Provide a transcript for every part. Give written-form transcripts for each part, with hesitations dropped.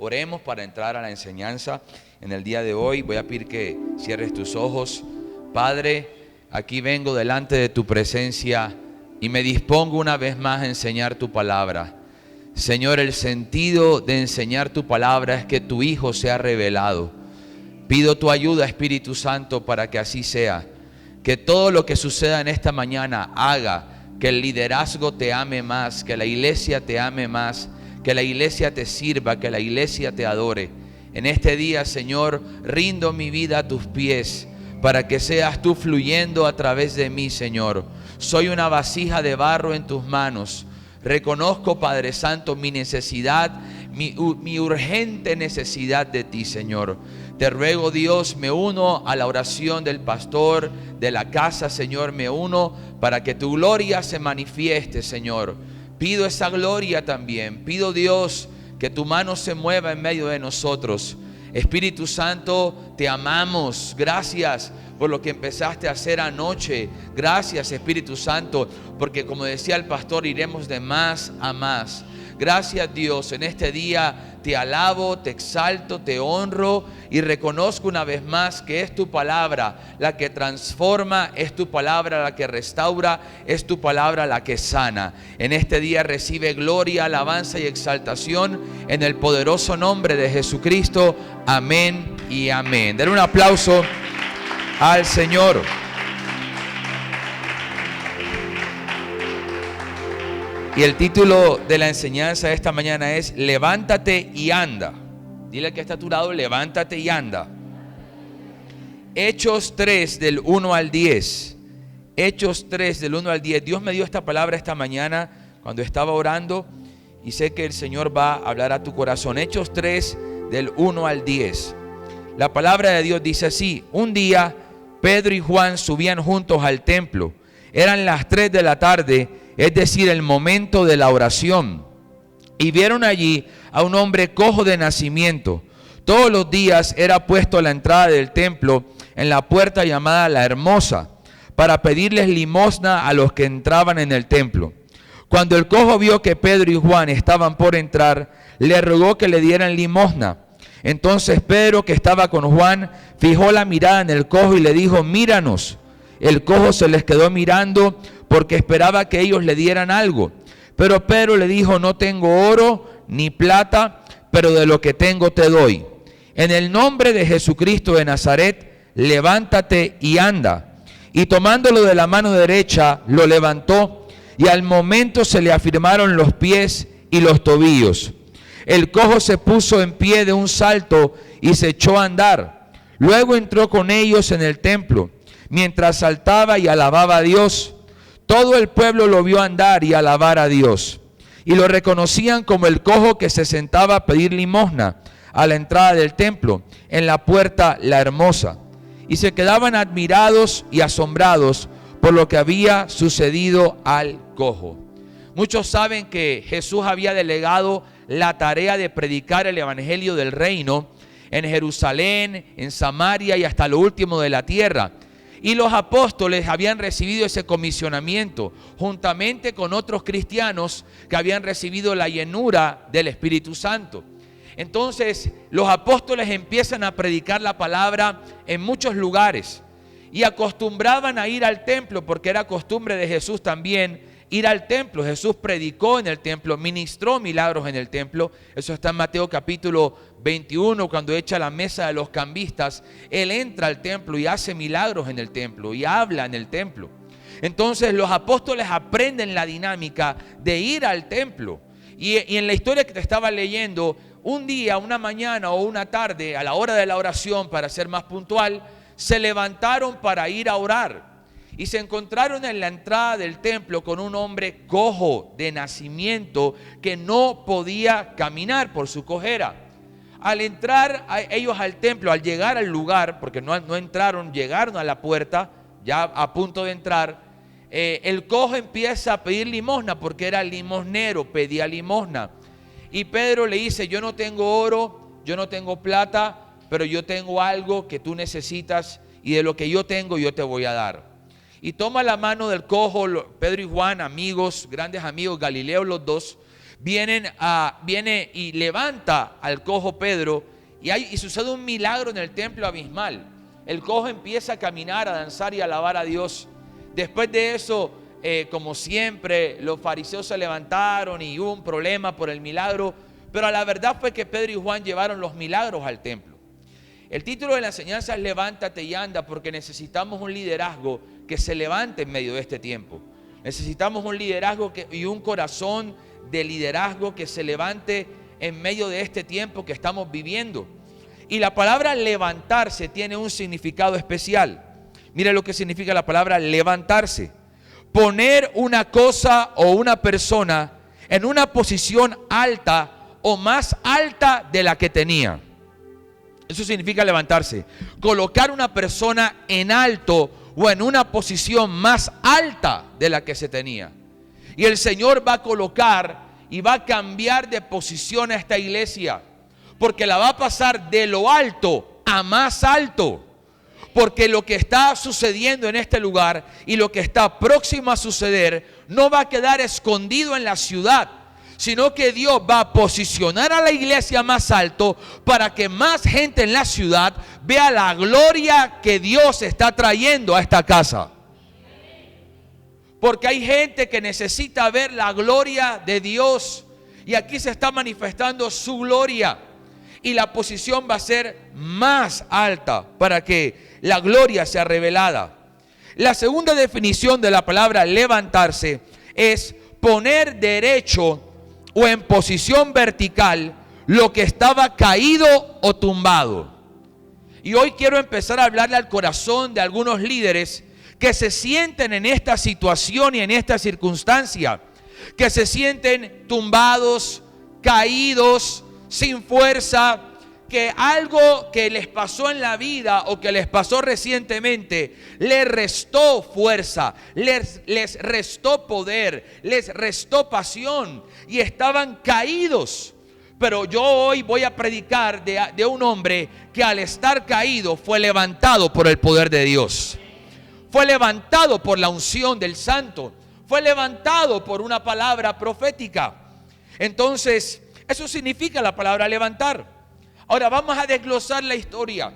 Oremos para entrar a la enseñanza en el día de hoy. Voy a pedir que cierres tus ojos. Padre, aquí vengo delante de tu presencia y me dispongo una vez más a enseñar tu palabra. Señor, el sentido de enseñar tu palabra es que tu Hijo sea revelado. Pido tu ayuda, Espíritu Santo, para que así sea. Que todo lo que suceda en esta mañana haga que el liderazgo te ame más, que la iglesia te ame más, que la iglesia te sirva, que la iglesia te adore. En este día, Señor, rindo mi vida a tus pies para que seas tú fluyendo a través de mí, Señor. Soy una vasija de barro en tus manos. Reconozco, Padre Santo, mi necesidad, mi urgente necesidad de ti, Señor. Te ruego, Dios, me uno a la oración del pastor de la casa, Señor. Me uno para que tu gloria se manifieste, Señor. Pido esa gloria también. Pido, Dios, que tu mano se mueva en medio de nosotros. Espíritu Santo, te amamos. Gracias por lo que empezaste a hacer anoche. Gracias, Espíritu Santo, porque como decía el pastor, iremos de más a más. Gracias, Dios, en este día te alabo, te exalto, te honro y reconozco una vez más que es tu palabra la que transforma, es tu palabra la que restaura, es tu palabra la que sana. En este día recibe gloria, alabanza y exaltación en el poderoso nombre de Jesucristo. Amén y amén. Den un aplauso al Señor. Y el título de la enseñanza de esta mañana es Levántate y anda. Dile al que está a tu lado, levántate y anda. Hechos 3 del 1 al 10. Hechos 3 del 1 al 10. Dios me dio esta palabra esta mañana cuando estaba orando y sé que el Señor va a hablar a tu corazón. Hechos 3 del 1 al 10. La palabra de Dios dice así: un día Pedro y Juan subían juntos al templo. Eran las 3 de la tarde, es decir, el momento de la oración. Y vieron allí a un hombre cojo de nacimiento. Todos los días era puesto a la entrada del templo, en la puerta llamada La Hermosa, para pedirles limosna a los que entraban en el templo. Cuando el cojo vio que Pedro y Juan estaban por entrar, le rogó que le dieran limosna. Entonces Pedro, que estaba con Juan, fijó la mirada en el cojo y le dijo: míranos. El cojo se les quedó mirando porque esperaba que ellos le dieran algo. Pero Pedro le dijo: no tengo oro ni plata, pero de lo que tengo te doy. En el nombre de Jesucristo de Nazaret, levántate y anda. Y tomándolo de la mano derecha, lo levantó, y al momento se le afirmaron los pies y los tobillos. El cojo se puso en pie de un salto y se echó a andar. Luego entró con ellos en el templo, mientras saltaba y alababa a Dios. Todo el pueblo lo vio andar y alabar a Dios, y lo reconocían como el cojo que se sentaba a pedir limosna a la entrada del templo, en la puerta La Hermosa. Y se quedaban admirados y asombrados por lo que había sucedido al cojo. Muchos saben que Jesús había delegado la tarea de predicar el evangelio del reino en Jerusalén, en Samaria y hasta lo último de la tierra. Y los apóstoles habían recibido ese comisionamiento juntamente con otros cristianos que habían recibido la llenura del Espíritu Santo. Entonces los apóstoles empiezan a predicar la palabra en muchos lugares y acostumbraban a ir al templo, porque era costumbre de Jesús también ir al templo. Jesús predicó en el templo, ministró milagros en el templo. Eso está en Mateo capítulo 21, cuando echa la mesa de los cambistas. Él entra al templo y hace milagros en el templo y habla en el templo. Entonces los apóstoles aprenden la dinámica de ir al templo. Y en la historia que te estaba leyendo, un día, una mañana o una tarde, a la hora de la oración, para ser más puntual, se levantaron para ir a orar. Y se encontraron en la entrada del templo con un hombre cojo de nacimiento que no podía caminar por su cojera. Al entrar ellos al templo, al llegar al lugar, porque no entraron, llegaron a la puerta, ya a punto de entrar, el cojo empieza a pedir limosna, porque era limosnero, pedía limosna. Y Pedro le dice: yo no tengo oro, yo no tengo plata, pero yo tengo algo que tú necesitas, y de lo que yo tengo yo te voy a dar. Y toma la mano del cojo. Pedro y Juan, amigos, grandes amigos, Galileo los dos, viene y levanta al cojo Pedro y sucede un milagro en el templo abismal. El cojo empieza a caminar, a danzar y a alabar a Dios. Después de eso, como siempre, los fariseos se levantaron y hubo un problema por el milagro, pero la verdad fue que Pedro y Juan llevaron los milagros al templo. El título de la enseñanza es Levántate y anda, porque necesitamos un liderazgo que se levante en medio de este tiempo. Necesitamos un liderazgo y un corazón de liderazgo que se levante en medio de este tiempo que estamos viviendo. Y la palabra levantarse tiene un significado especial. Mira lo que significa la palabra levantarse: poner una cosa o una persona en una posición alta o más alta de la que tenía. Eso significa levantarse. Colocar una persona en alto o en una posición más alta de la que se tenía. Y el Señor va a colocar y va a cambiar de posición a esta iglesia, porque la va a pasar de lo alto a más alto. Porque lo que está sucediendo en este lugar y lo que está próximo a suceder no va a quedar escondido en la ciudad, sino que Dios va a posicionar a la iglesia más alto para que más gente en la ciudad vea la gloria que Dios está trayendo a esta casa. Porque hay gente que necesita ver la gloria de Dios, y aquí se está manifestando su gloria, y la posición va a ser más alta para que la gloria sea revelada. La segunda definición de la palabra levantarse es poner derecho o en posición vertical lo que estaba caído o tumbado. Y hoy quiero empezar a hablarle al corazón de algunos líderes que se sienten en esta situación y en esta circunstancia, que se sienten tumbados, caídos, sin fuerza, que algo que les pasó en la vida o que les pasó recientemente les restó fuerza, les restó poder, les restó pasión y estaban caídos. Pero yo hoy voy a predicar de un hombre que al estar caído fue levantado por el poder de Dios, fue levantado por la unción del Santo, fue levantado por una palabra profética. Entonces, eso significa la palabra levantar. Ahora vamos a desglosar la historia.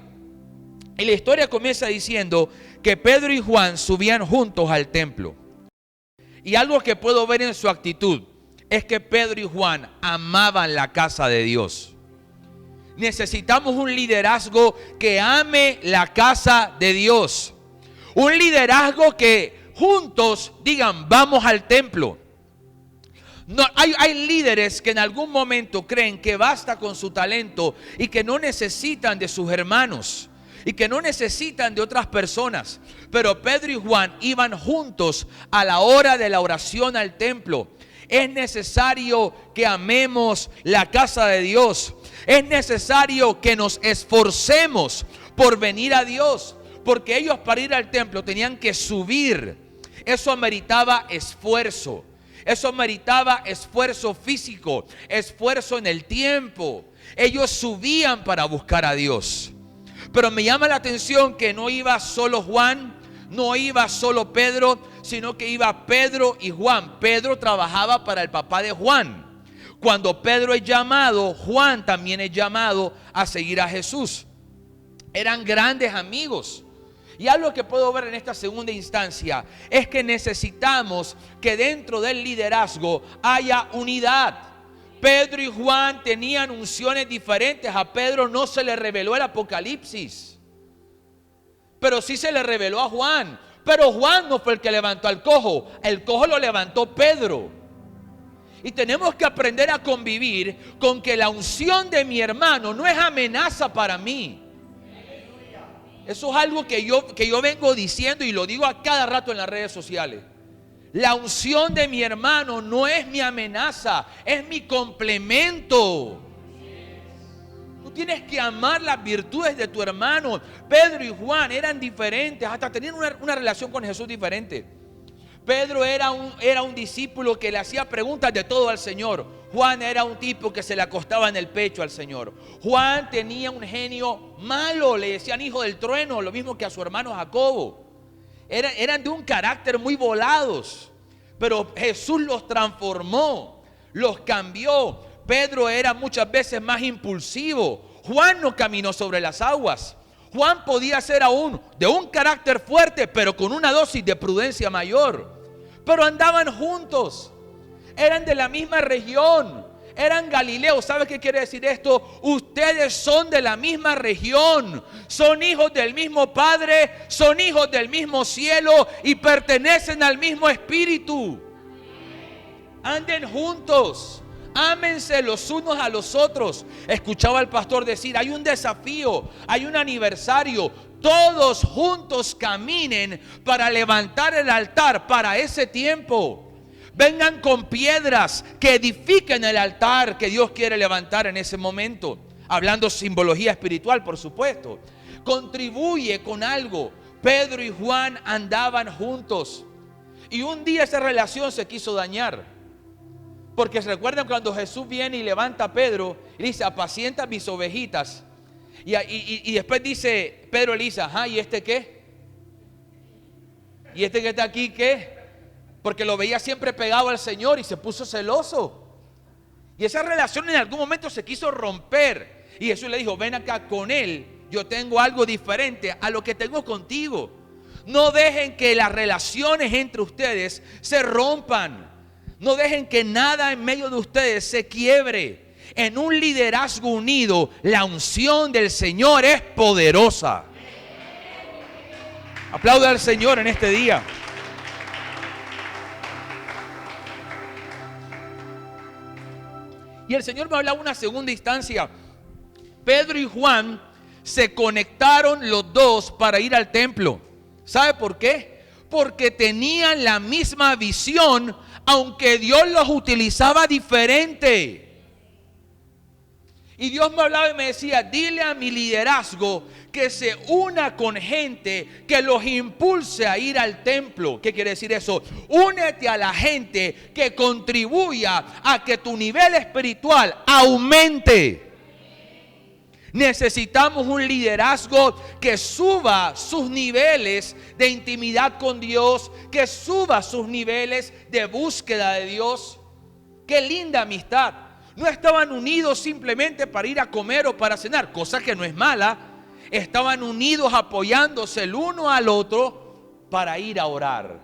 Y la historia comienza diciendo que Pedro y Juan subían juntos al templo. Y algo que puedo ver en su actitud es que Pedro y Juan amaban la casa de Dios. Necesitamos un liderazgo que ame la casa de Dios. Un liderazgo que juntos digan: vamos al templo. No, hay líderes que en algún momento creen que basta con su talento y que no necesitan de sus hermanos y que no necesitan de otras personas. Pero Pedro y Juan iban juntos a la hora de la oración al templo. Es necesario que amemos la casa de Dios. Es necesario que nos esforcemos por venir a Dios, porque ellos para ir al templo tenían que subir. Eso ameritaba esfuerzo. Eso meritaba esfuerzo físico, esfuerzo en el tiempo. Ellos subían para buscar a Dios. Pero me llama la atención que no iba solo Juan, no iba solo Pedro, sino que iba Pedro y Juan. Pedro trabajaba para el papá de Juan. Cuando Pedro es llamado, Juan también es llamado a seguir a Jesús. Eran grandes amigos. Y algo que puedo ver en esta segunda instancia es que necesitamos que dentro del liderazgo haya unidad. Pedro y Juan tenían unciones diferentes. A Pedro no se le reveló el Apocalipsis, pero sí se le reveló a Juan. Pero Juan no fue el que levantó al cojo, el cojo lo levantó Pedro. Y tenemos que aprender a convivir con que la unción de mi hermano no es amenaza para mí. Eso es algo que yo vengo diciendo y lo digo a cada rato en las redes sociales. La unción de mi hermano no es mi amenaza, es mi complemento. Tú tienes que amar las virtudes de tu hermano. Pedro y Juan eran diferentes, hasta tenían una relación con Jesús diferente. Pedro era un discípulo que le hacía preguntas de todo al Señor. Juan era un tipo que se le acostaba en el pecho al Señor. Juan tenía un genio malo, le decían hijo del trueno, lo mismo que a su hermano Jacobo. Eran de un carácter muy volados, pero Jesús los transformó, los cambió. Pedro era muchas veces más impulsivo. Juan no caminó sobre las aguas. Juan podía ser aún de un carácter fuerte, pero con una dosis de prudencia mayor. Pero andaban juntos, eran de la misma región, eran galileos. ¿Sabe qué quiere decir esto? Ustedes son de la misma región, son hijos del mismo Padre, son hijos del mismo cielo y pertenecen al mismo Espíritu. Anden juntos. Ámense los unos a los otros. Escuchaba al pastor decir, hay un desafío, hay un aniversario. Todos juntos caminen para levantar el altar para ese tiempo. Vengan con piedras que edifiquen el altar que Dios quiere levantar en ese momento. Hablando simbología espiritual, por supuesto. Contribuye con algo. Pedro y Juan andaban juntos. Y un día esa relación se quiso dañar. Porque se recuerdan cuando Jesús viene y levanta a Pedro y dice, apacienta mis ovejitas. Y después dice, Pedro le dice, ajá, ¿y este qué? ¿Y este que está aquí qué? Porque lo veía siempre pegado al Señor y se puso celoso. Y esa relación en algún momento se quiso romper. Y Jesús le dijo, ven acá con él, yo tengo algo diferente a lo que tengo contigo. No dejen que las relaciones entre ustedes se rompan. No dejen que nada en medio de ustedes se quiebre. En un liderazgo unido, la unción del Señor es poderosa. Aplauda al Señor en este día. Y el Señor me hablaba una segunda instancia. Pedro y Juan se conectaron los dos para ir al templo. ¿Sabe por qué? Porque tenían la misma visión, aunque Dios los utilizaba diferente. Y Dios me hablaba y me decía, dile a mi liderazgo que se una con gente que los impulse a ir al templo. ¿Qué quiere decir eso? Únete a la gente que contribuya a que tu nivel espiritual aumente. Necesitamos un liderazgo que suba sus niveles de intimidad con Dios, que suba sus niveles de búsqueda de Dios. Qué linda amistad. No estaban unidos simplemente para ir a comer o para cenar, cosa que no es mala. Estaban unidos apoyándose el uno al otro para ir a orar.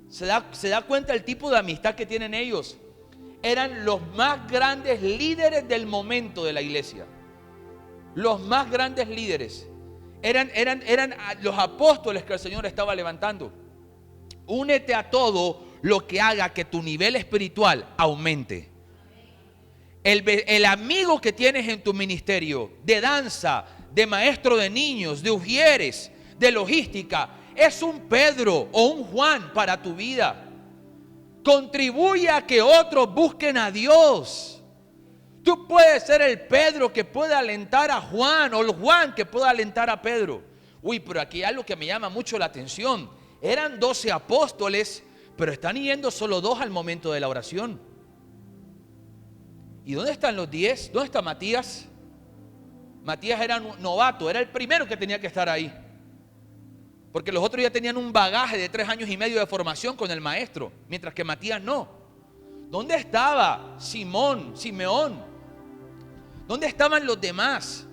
¿Se da cuenta el tipo de amistad que tienen ellos? Eran los más grandes líderes del momento de la iglesia. Los más grandes líderes eran los apóstoles que el Señor estaba levantando. Únete a todo lo que haga que tu nivel espiritual aumente. El amigo que tienes en tu ministerio de danza, de maestro de niños, de ujieres, de logística, es un Pedro o un Juan para tu vida. Contribuye a que otros busquen a Dios. Tú puedes ser el Pedro que puede alentar a Juan, o el Juan que puede alentar a Pedro. Uy, pero aquí hay algo que me llama mucho la atención. Eran 12 apóstoles, pero están yendo solo 2 al momento de la oración. ¿Y dónde están los 10? ¿Dónde está Matías? Matías era un novato, era el primero que tenía que estar ahí. Porque los otros ya tenían un bagaje de 3 años y medio de formación con el maestro, mientras que Matías no. ¿Dónde estaba Simeón? ¿Dónde estaban los demás?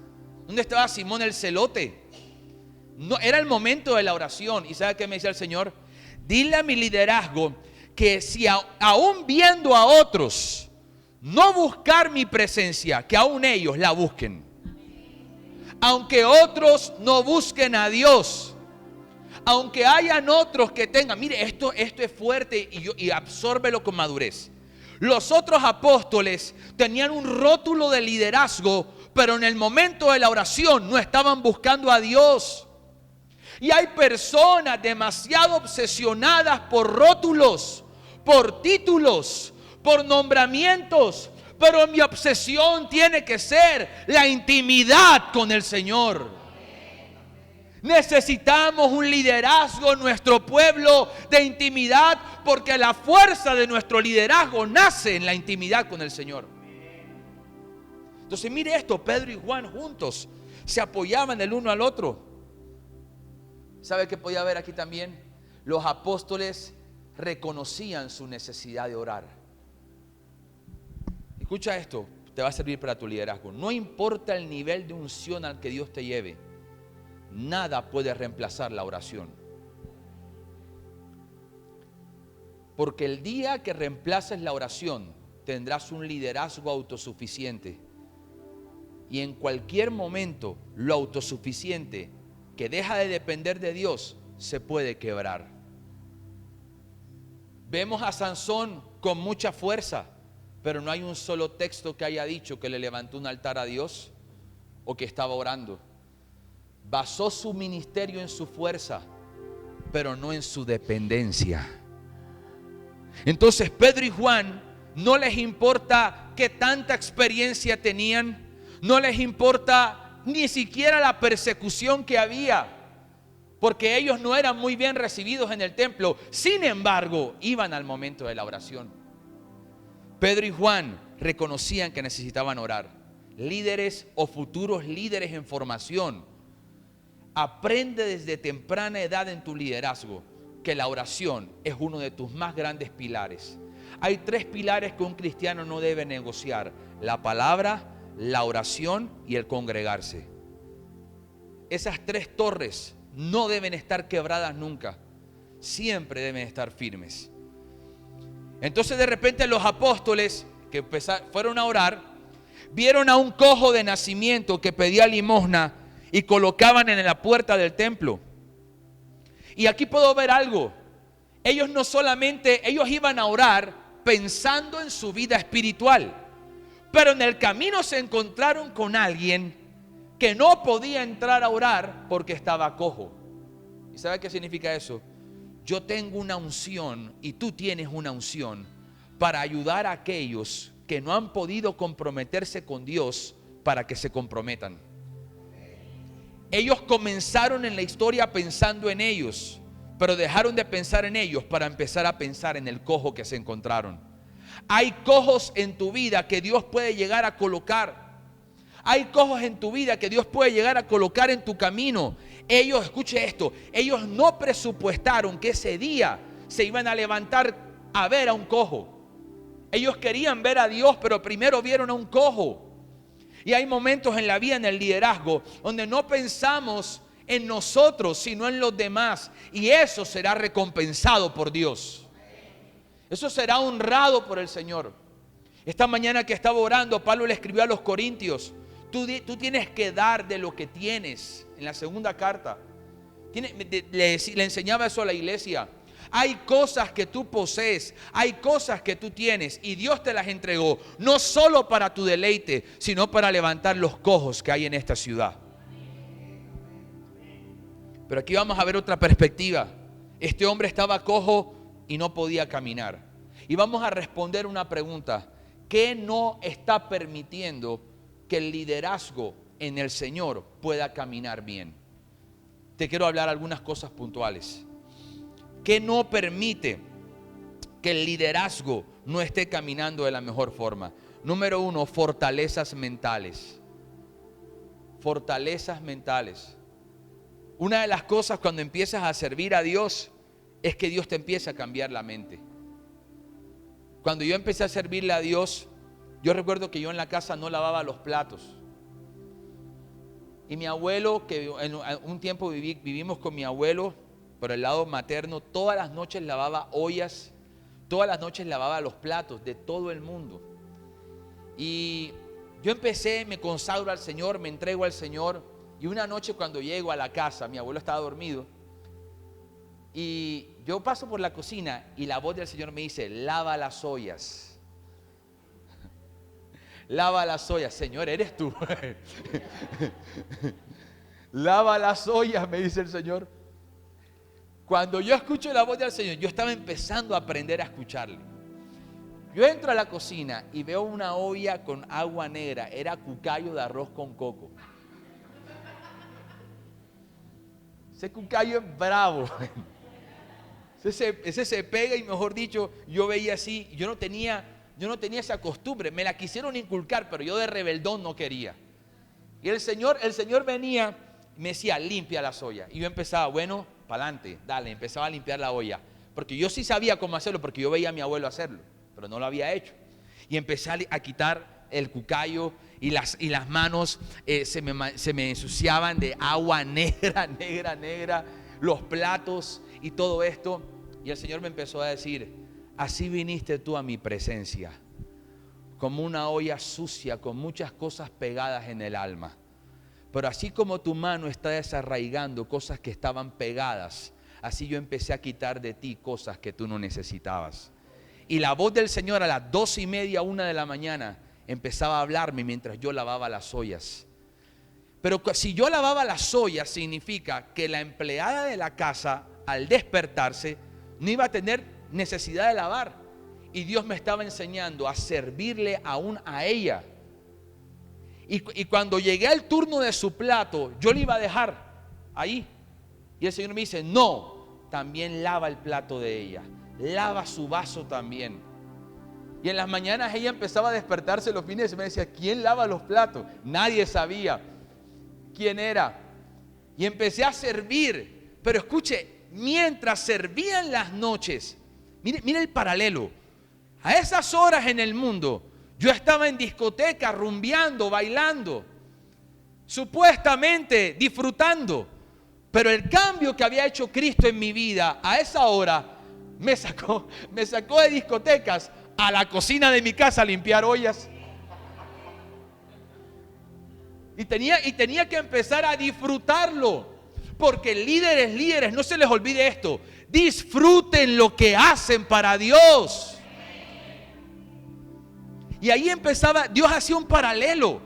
¿Dónde estaba Simón el celote? No, era el momento de la oración. ¿Y sabe qué me decía el Señor? Dile a mi liderazgo que si aún viendo a otros no buscar mi presencia, que aún ellos la busquen. Aunque otros no busquen a Dios, aunque hayan otros que tengan, mire, esto es fuerte y absórbelo con madurez. Los otros apóstoles tenían un rótulo de liderazgo, pero en el momento de la oración no estaban buscando a Dios. Y hay personas demasiado obsesionadas por rótulos, por títulos, por nombramientos, pero mi obsesión tiene que ser la intimidad con el Señor. Necesitamos un liderazgo en nuestro pueblo de intimidad, porque la fuerza de nuestro liderazgo nace en la intimidad con el Señor. Entonces mire esto, Pedro y Juan juntos se apoyaban el uno al otro. ¿Sabe qué podía haber aquí también? Los apóstoles reconocían su necesidad de orar. escucha esto, te va a servir para tu liderazgo. No importa el nivel de unción al que Dios te lleve, nada puede reemplazar la oración. Porque el día que reemplaces la oración, tendrás un liderazgo autosuficiente. Y en cualquier momento, lo autosuficiente que deja de depender de Dios, se puede quebrar. Vemos a Sansón con mucha fuerza, pero no hay un solo texto que haya dicho que le levantó un altar a Dios o que estaba orando. Basó su ministerio en su fuerza, pero no en su dependencia. Entonces Pedro y Juan no les importa qué tanta experiencia tenían, no les importa ni siquiera la persecución que había, porque ellos no eran muy bien recibidos en el templo. Sin embargo, iban al momento de la oración. Pedro y Juan reconocían que necesitaban orar. Líderes o futuros líderes en formación, aprende desde temprana edad en tu liderazgo que la oración es uno de tus más grandes pilares. Hay 3 pilares que un cristiano no debe negociar: la palabra, la oración y el congregarse. Esas 3 torres no deben estar quebradas nunca, siempre deben estar firmes. Entonces de repente los apóstoles que fueron a orar, vieron a un cojo de nacimiento que pedía limosna y colocaban en la puerta del templo. Y aquí puedo ver algo. Ellos no solamente, ellos iban a orar pensando en su vida espiritual, pero en el camino se encontraron con alguien que no podía entrar a orar porque estaba cojo. ¿Y sabe qué significa eso? Yo tengo una unción y tú tienes una unción para ayudar a aquellos que no han podido comprometerse con Dios para que se comprometan. Ellos comenzaron en la historia pensando en ellos, pero dejaron de pensar en ellos para empezar a pensar en el cojo que se encontraron. Hay cojos en tu vida que Dios puede llegar a colocar. Hay cojos en tu vida que Dios puede llegar a colocar en tu camino. Ellos, escuche esto, ellos no presupuestaron que ese día se iban a levantar a ver a un cojo. Ellos querían ver a Dios, pero primero vieron a un cojo. Y hay momentos en la vida, en el liderazgo, donde no pensamos en nosotros, sino en los demás. Y eso será recompensado por Dios. Eso será honrado por el Señor. Esta mañana que estaba orando, Pablo le escribió a los Corintios: tú tienes que dar de lo que tienes. En la segunda carta le enseñaba eso a la iglesia. Hay cosas que tú posees, hay cosas que tú tienes y Dios te las entregó, no solo para tu deleite, sino para levantar los cojos que hay en esta ciudad. Pero aquí vamos a ver otra perspectiva. Este hombre estaba cojo y no podía caminar. Y vamos a responder una pregunta: ¿qué no está permitiendo que el liderazgo en el Señor pueda caminar bien? Te quiero hablar algunas cosas puntuales. ¿Qué no permite que el liderazgo no esté caminando de la mejor forma? Número 1, fortalezas mentales. Fortalezas mentales. Una de las cosas cuando empiezas a servir a Dios es que Dios te empieza a cambiar la mente. Cuando yo empecé a servirle a Dios, yo recuerdo que yo en la casa no lavaba los platos. Y mi abuelo, que en un tiempo vivimos con mi abuelo por el lado materno, todas las noches lavaba ollas, todas las noches lavaba los platos de todo el mundo. Y yo empecé, me consagro al Señor, me entrego al Señor. Y una noche cuando llego a la casa, mi abuelo estaba dormido, y yo paso por la cocina y la voz del Señor me dice: lava las ollas. Lava las ollas. Señor, eres tú. Lava las ollas, me dice el Señor. Cuando yo escucho la voz del Señor, yo estaba empezando a aprender a escucharle. Yo entro a la cocina y veo una olla con agua negra. Era cucayo de arroz con coco. Ese cucayo es bravo. Ese se pega, y mejor dicho, yo veía así. Yo no tenía esa costumbre. Me la quisieron inculcar, pero yo de rebeldón no quería. Y el Señor venía y me decía: limpia las ollas. Y yo empezaba, bueno, para adelante, dale, empezaba a limpiar la olla. Porque yo sí sabía cómo hacerlo, porque yo veía a mi abuelo hacerlo, pero no lo había hecho. Y empecé a quitar el cucayo y las manos se me ensuciaban de agua negra, negra, negra, los platos y todo esto. Y el Señor me empezó a decir: así viniste tú a mi presencia, como una olla sucia con muchas cosas pegadas en el alma. Pero así como tu mano está desarraigando cosas que estaban pegadas, así yo empecé a quitar de ti cosas que tú no necesitabas. Y la voz del Señor a las 2:30, 1 de la mañana, empezaba a hablarme mientras yo lavaba las ollas. Pero si yo lavaba las ollas, significa que la empleada de la casa, al despertarse, no iba a tener necesidad de lavar. Y Dios me estaba enseñando a servirle aún a ella. Y cuando llegué al turno de su plato, yo le iba a dejar ahí. Y el Señor me dice: no, también lava el plato de ella, lava su vaso también. Y en las mañanas ella empezaba a despertarse los fines de semana y decía: ¿quién lava los platos? Nadie sabía quién era. Y empecé a servir. Pero escuche, mientras servía en las noches, mire el paralelo. A esas horas en el mundo, yo estaba en discoteca, rumbeando, bailando, supuestamente disfrutando. Pero el cambio que había hecho Cristo en mi vida a esa hora me sacó de discotecas a la cocina de mi casa a limpiar ollas. Y tenía que empezar a disfrutarlo. Porque líderes, no se les olvide esto: disfruten lo que hacen para Dios. Y ahí empezaba, Dios hacía un paralelo.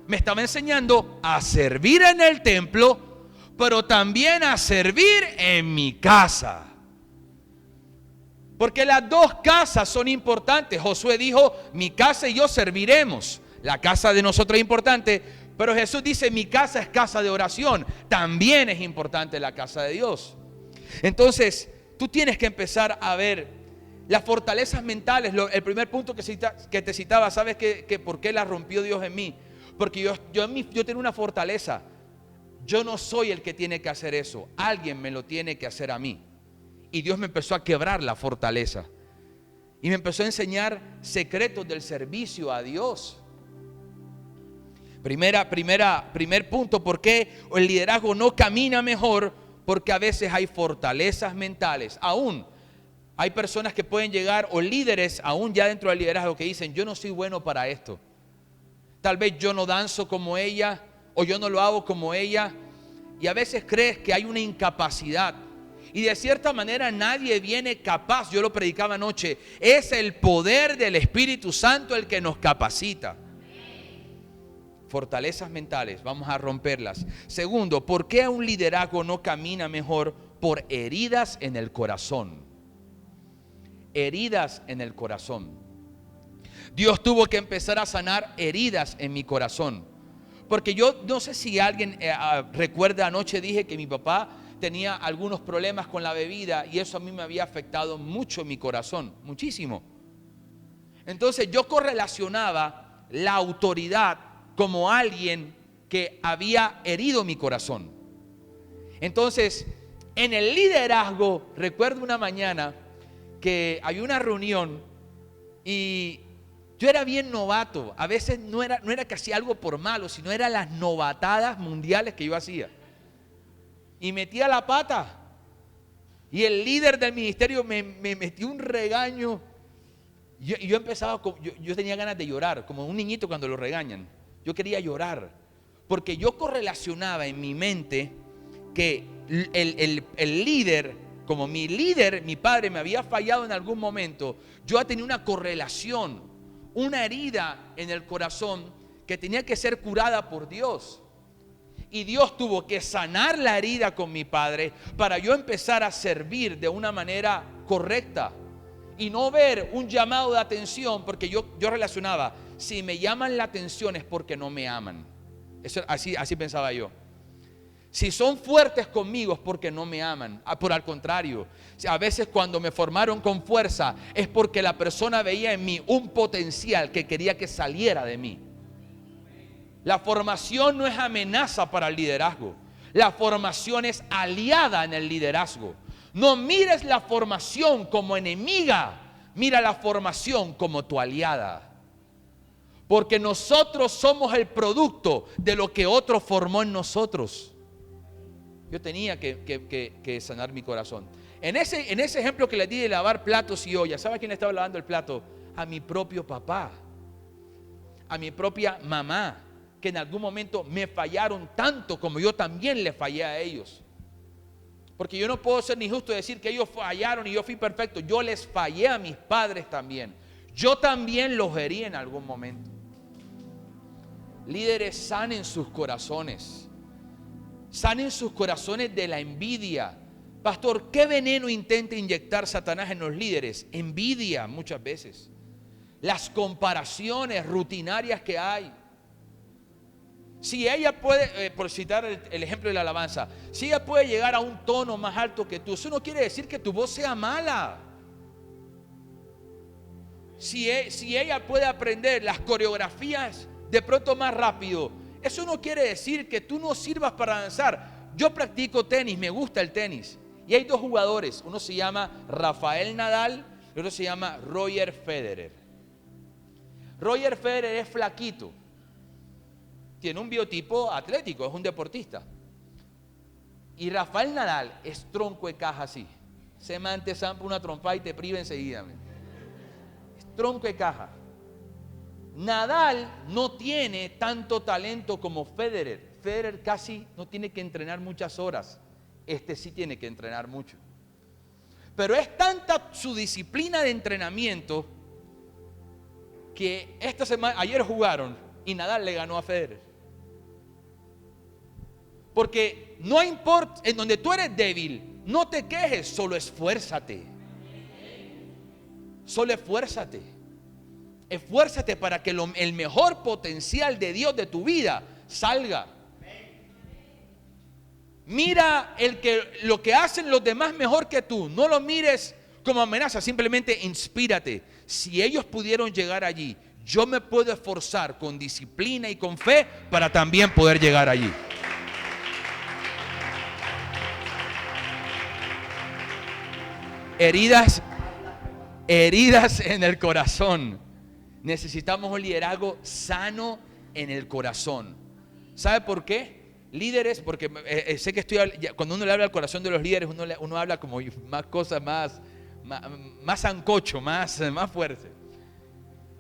Me estaba enseñando a servir en el templo, pero también a servir en mi casa. Porque las dos casas son importantes. Josué dijo: mi casa y yo serviremos. La casa de nosotros es importante, pero Jesús dice: mi casa es casa de oración. También es importante la casa de Dios. Entonces, tú tienes que empezar a ver las fortalezas mentales. El primer punto que te citaba, ¿sabes que por qué la rompió Dios en mí? Porque yo tengo una fortaleza. Yo no soy el que tiene que hacer eso. Alguien me lo tiene que hacer a mí. Y Dios me empezó a quebrar la fortaleza. Y me empezó a enseñar secretos del servicio a Dios. Primer punto: ¿por qué el liderazgo no camina mejor? Porque a veces hay fortalezas mentales. Aún hay personas que pueden llegar, o líderes aún ya dentro del liderazgo, que dicen: yo no soy bueno para esto. Tal vez yo no danzo como ella, o yo no lo hago como ella. Y a veces crees que hay una incapacidad. Y de cierta manera nadie viene capaz. Yo lo predicaba anoche. Es el poder del Espíritu Santo el que nos capacita. Fortalezas mentales, vamos a romperlas. Segundo, ¿por qué un liderazgo no camina mejor? Por heridas en el corazón. Heridas en el corazón. Dios tuvo que empezar a sanar heridas en mi corazón. Porque yo no sé si alguien recuerda, anoche dije que mi papá tenía algunos problemas con la bebida, y eso a mí me había afectado mucho en mi corazón, muchísimo. Entonces yo correlacionaba la autoridad como alguien que había herido mi corazón. Entonces, en el liderazgo, recuerdo una mañana que había una reunión y yo era bien novato. A veces no era que hacía algo por malo, sino eran las novatadas mundiales que yo hacía. Y metía la pata. Y el líder del ministerio me metió un regaño. Y yo empezaba, yo tenía ganas de llorar, como un niñito cuando lo regañan. Yo quería llorar, porque yo correlacionaba en mi mente que el líder, como mi líder, mi padre, me había fallado en algún momento. Yo tenía una correlación, una herida en el corazón que tenía que ser curada por Dios. Y Dios tuvo que sanar la herida con mi padre para yo empezar a servir de una manera correcta. Y no ver un llamado de atención, porque yo relacionaba: si me llaman la atención es porque no me aman. Eso, así pensaba yo. Si son fuertes conmigo es porque no me aman. Por al contrario, a veces cuando me formaron con fuerza es porque la persona veía en mí un potencial que quería que saliera de mí. La formación no es amenaza para el liderazgo. La formación es aliada en el liderazgo. No mires la formación como enemiga, mira la formación como tu aliada. Porque nosotros somos el producto de lo que otro formó en nosotros. Yo tenía que sanar mi corazón. En ese ejemplo que les di de lavar platos y ollas, ¿sabe a quién le estaba lavando el plato? A mi propio papá, a mi propia mamá, que en algún momento me fallaron tanto como yo también le fallé a ellos. Porque yo no puedo ser ni justo decir que ellos fallaron y yo fui perfecto. Yo les fallé a mis padres también. Yo también los herí en algún momento. Líderes, sanen sus corazones. Sanen sus corazones de la envidia. Pastor, ¿qué veneno intenta inyectar Satanás en los líderes? Envidia muchas veces. Las comparaciones rutinarias que hay. Si ella puede, por citar el ejemplo de la alabanza, si ella puede llegar a un tono más alto que tú, eso no quiere decir que tu voz sea mala. Si ella puede aprender las coreografías de pronto más rápido, eso no quiere decir que tú no sirvas para danzar. Yo practico tenis, me gusta el tenis. Y hay dos jugadores, uno se llama Rafael Nadal y otro se llama Roger Federer. Roger Federer es flaquito, tiene un biotipo atlético, es un deportista. Y Rafael Nadal es tronco de caja así. Se mante zampa una trompa y te priva enseguida. Es tronco de caja. Nadal no tiene tanto talento como Federer. Federer casi no tiene que entrenar muchas horas. Este sí tiene que entrenar mucho. Pero es tanta su disciplina de entrenamiento que esta semana, ayer jugaron y Nadal le ganó a Federer. Porque no importa, en donde tú eres débil, no te quejes, solo esfuérzate. Solo esfuérzate. Esfuérzate para que el mejor potencial de Dios de tu vida salga. Mira lo que hacen los demás mejor que tú. No lo mires como amenaza, simplemente inspírate. Si ellos pudieron llegar allí, yo me puedo esforzar con disciplina y con fe para también poder llegar allí. Heridas en el corazón. Necesitamos un liderazgo sano en el corazón. ¿Sabe por qué? Líderes, porque sé que cuando uno le habla al corazón de los líderes, uno habla como más cosas, más sancocho, más fuerte.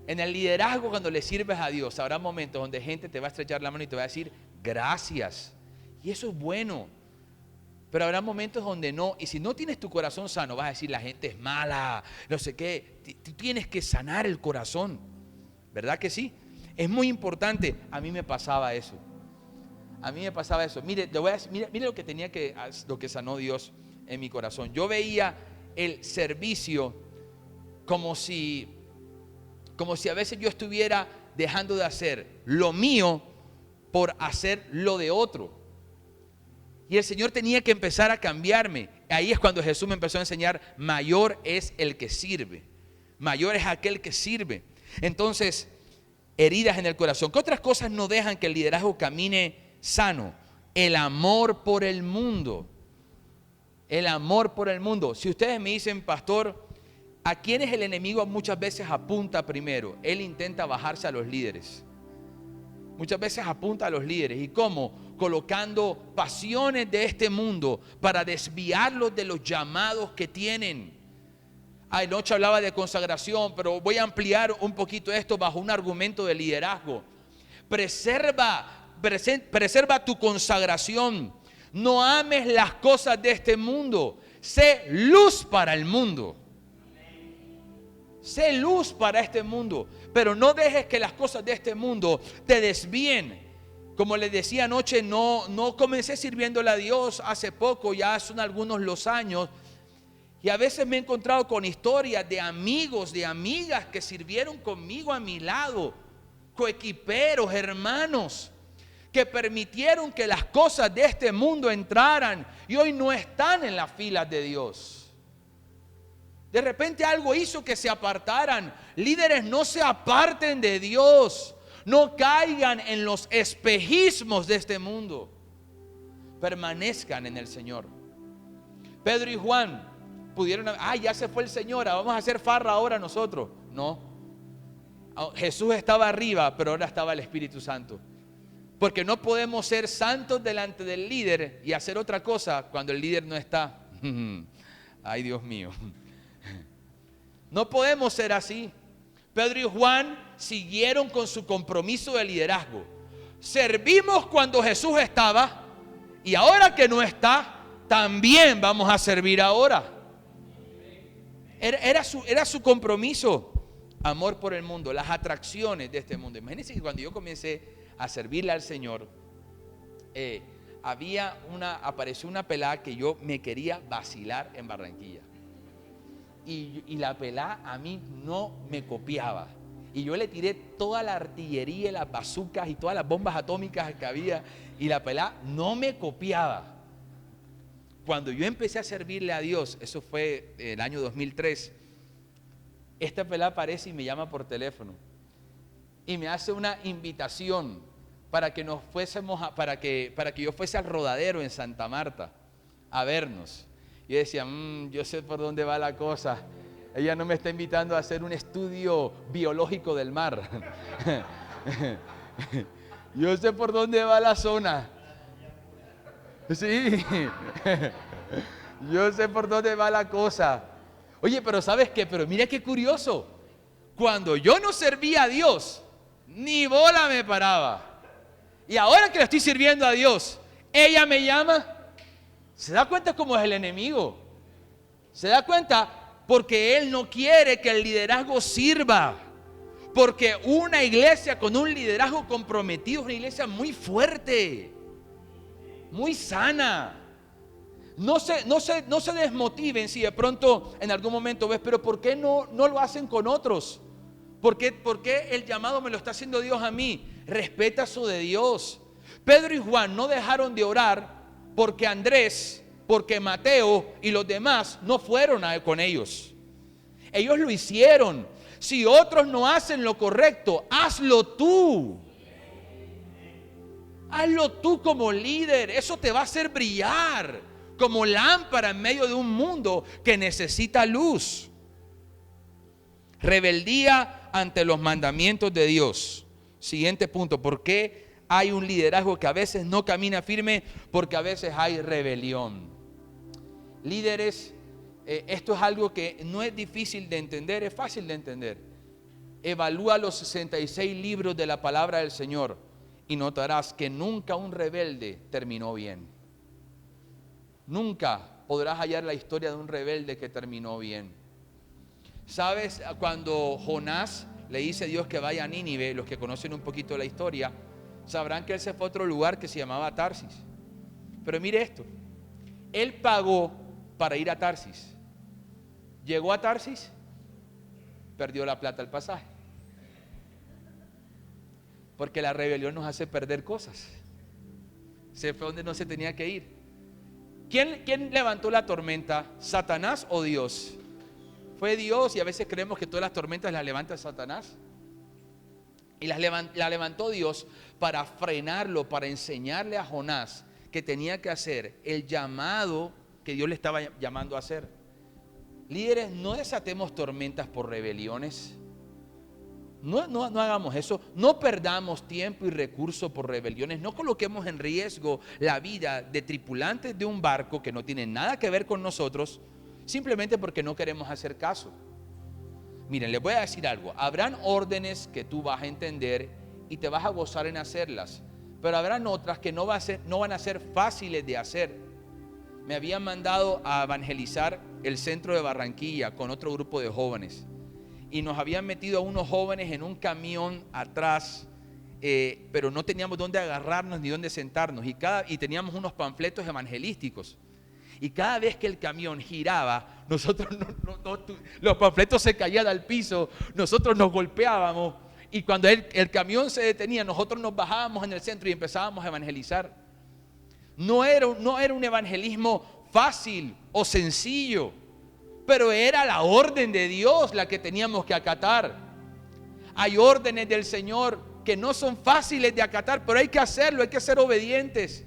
En el liderazgo, cuando le sirves a Dios, habrá momentos donde gente te va a estrechar la mano y te va a decir gracias. Y eso es bueno. Pero habrá momentos donde no. Y si no tienes tu corazón sano, vas a decir la gente es mala, no sé qué. Tú tienes que sanar el corazón. ¿Verdad que sí? Es muy importante. A mí me pasaba eso. Mire, mire lo que sanó Dios en mi corazón. Yo veía el servicio como si a veces yo estuviera dejando de hacer lo mío por hacer lo de otro. Y el Señor tenía que empezar a cambiarme. Ahí es cuando Jesús me empezó a enseñar, mayor es el que sirve. Mayor es aquel que sirve. Entonces, heridas en el corazón. ¿Qué otras cosas no dejan que el liderazgo camine sano? El amor por el mundo. El amor por el mundo. Si ustedes me dicen, pastor, ¿a quiénes el enemigo muchas veces apunta primero? Él intenta bajarse a los líderes. Muchas veces apunta a los líderes. ¿Y cómo? Colocando pasiones de este mundo para desviarlos de los llamados que tienen. Anoche hablaba de consagración, pero voy a ampliar un poquito esto bajo un argumento de liderazgo. Preserva tu consagración. No ames las cosas de este mundo. Sé luz para el mundo. Sé luz para este mundo, pero no dejes que las cosas de este mundo te desvíen. Como les decía anoche, no comencé sirviéndole a Dios hace poco, ya son algunos los años. Y a veces me he encontrado con historias de amigos, de amigas que sirvieron conmigo a mi lado, coequiperos, hermanos, que permitieron que las cosas de este mundo entraran y hoy no están en las filas de Dios. De repente algo hizo que se apartaran. Líderes, no se aparten de Dios. No caigan en los espejismos de este mundo. Permanezcan en el Señor. Pedro y Juan pudieron, ya se fue el Señor, vamos a hacer farra ahora nosotros. No. Jesús estaba arriba, pero ahora estaba el Espíritu Santo. Porque no podemos ser santos delante del líder y hacer otra cosa cuando el líder no está. Ay, Dios mío. No podemos ser así. Pedro y Juan siguieron con su compromiso de liderazgo. Servimos cuando Jesús estaba y ahora que no está, también vamos a servir ahora. Era su compromiso. Amor por el mundo, las atracciones de este mundo. Imagínense que cuando yo comencé a servirle al Señor, apareció una pelada que yo me quería vacilar en Barranquilla. Y la pelada a mí no me copiaba. Y yo le tiré toda la artillería y las bazucas y todas las bombas atómicas que había. Y la pelada no me copiaba. Cuando yo empecé a servirle a Dios, eso fue el año 2003, esta pelada aparece y me llama por teléfono. Y me hace una invitación para que nos fuésemos, para que yo fuese al Rodadero en Santa Marta a vernos. Yo decía, yo sé por dónde va la cosa. Ella no me está invitando a hacer un estudio biológico del mar. Yo sé por dónde va la zona. Sí. Yo sé por dónde va la cosa. Oye, pero ¿sabes qué? Pero mira qué curioso. Cuando yo no servía a Dios, ni bola me paraba. Y ahora que le estoy sirviendo a Dios, ella me llama. ¿Se da cuenta cómo es el enemigo? ¿Se da cuenta? Porque él no quiere que el liderazgo sirva. Porque una iglesia con un liderazgo comprometido es una iglesia muy fuerte, muy sana. No se desmotiven si de pronto en algún momento ves, pero ¿por qué no lo hacen con otros? ¿Por qué el llamado me lo está haciendo Dios a mí? Respeta eso de Dios. Pedro y Juan no dejaron de orar porque Andrés, porque Mateo y los demás no fueron con ellos. Ellos lo hicieron. Si otros no hacen lo correcto, hazlo tú. Hazlo tú como líder. Eso te va a hacer brillar como lámpara en medio de un mundo que necesita luz. Rebeldía ante los mandamientos de Dios. Siguiente punto, ¿por qué hay un liderazgo que a veces no camina firme? Porque a veces hay rebelión. Líderes, esto es algo que no es difícil de entender, es fácil de entender. Evalúa los 66 libros de la palabra del Señor y notarás que nunca un rebelde terminó bien. Nunca podrás hallar la historia de un rebelde que terminó bien. ¿Sabes? Cuando Jonás le dice a Dios que vaya a Nínive, los que conocen un poquito la historia, sabrán que él se fue a otro lugar que se llamaba Tarsis. Pero mire esto, él pagó para ir a Tarsis. Llegó a Tarsis, perdió la plata del pasaje. Porque la rebelión nos hace perder cosas. Se fue donde no se tenía que ir. ¿Quién levantó la tormenta? ¿Satanás o Dios? Fue Dios, y a veces creemos que todas las tormentas las levanta Satanás. Y la levantó Dios para frenarlo, para enseñarle a Jonás que tenía que hacer el llamado que Dios le estaba llamando a hacer. Líderes, no desatemos tormentas por rebeliones. No hagamos eso. No perdamos tiempo y recursos por rebeliones. No coloquemos en riesgo la vida de tripulantes de un barco que no tiene nada que ver con nosotros, simplemente porque no queremos hacer caso. Miren, les voy a decir algo. Habrán órdenes que tú vas a entender y te vas a gozar en hacerlas, pero habrán otras que no van a ser fáciles de hacer. Me habían mandado a evangelizar el centro de Barranquilla con otro grupo de jóvenes. Y nos habían metido a unos jóvenes en un camión atrás, pero no teníamos dónde agarrarnos ni dónde sentarnos. Y teníamos unos panfletos evangelísticos. Y cada vez que el camión giraba, nosotros los panfletos se caían al piso, nosotros nos golpeábamos. Y cuando el camión se detenía, nosotros nos bajábamos en el centro y empezábamos a evangelizar. No era un evangelismo fácil o sencillo, pero era la orden de Dios la que teníamos que acatar. Hay órdenes del Señor que no son fáciles de acatar, pero hay que hacerlo, hay que ser obedientes.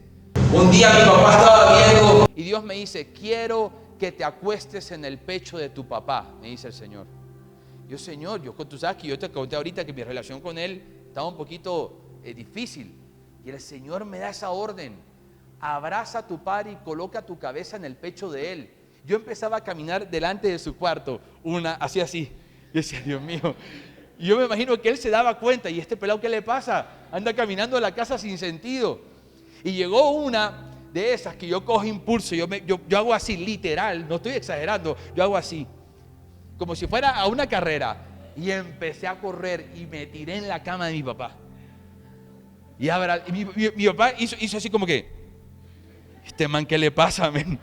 Un día mi papá estaba viendo y Dios me dice: quiero que te acuestes en el pecho de tu papá, me dice el Señor. Yo, Señor, tú sabes que yo te conté ahorita que mi relación con Él estaba un poquito difícil. Y el Señor me da esa orden: abraza a tu padre y coloca tu cabeza en el pecho de Él. Yo empezaba a caminar delante de su cuarto, así. Yo decía, Dios mío. Y yo me imagino que Él se daba cuenta, ¿y este pelado qué le pasa? Anda caminando a la casa sin sentido. Y llegó una de esas que yo cojo impulso, yo hago así, literal, no estoy exagerando, yo hago así, como si fuera a una carrera. Y empecé a correr y me tiré en la cama de mi papá. Y mi papá hizo así como que, este man, ¿qué le pasa, men?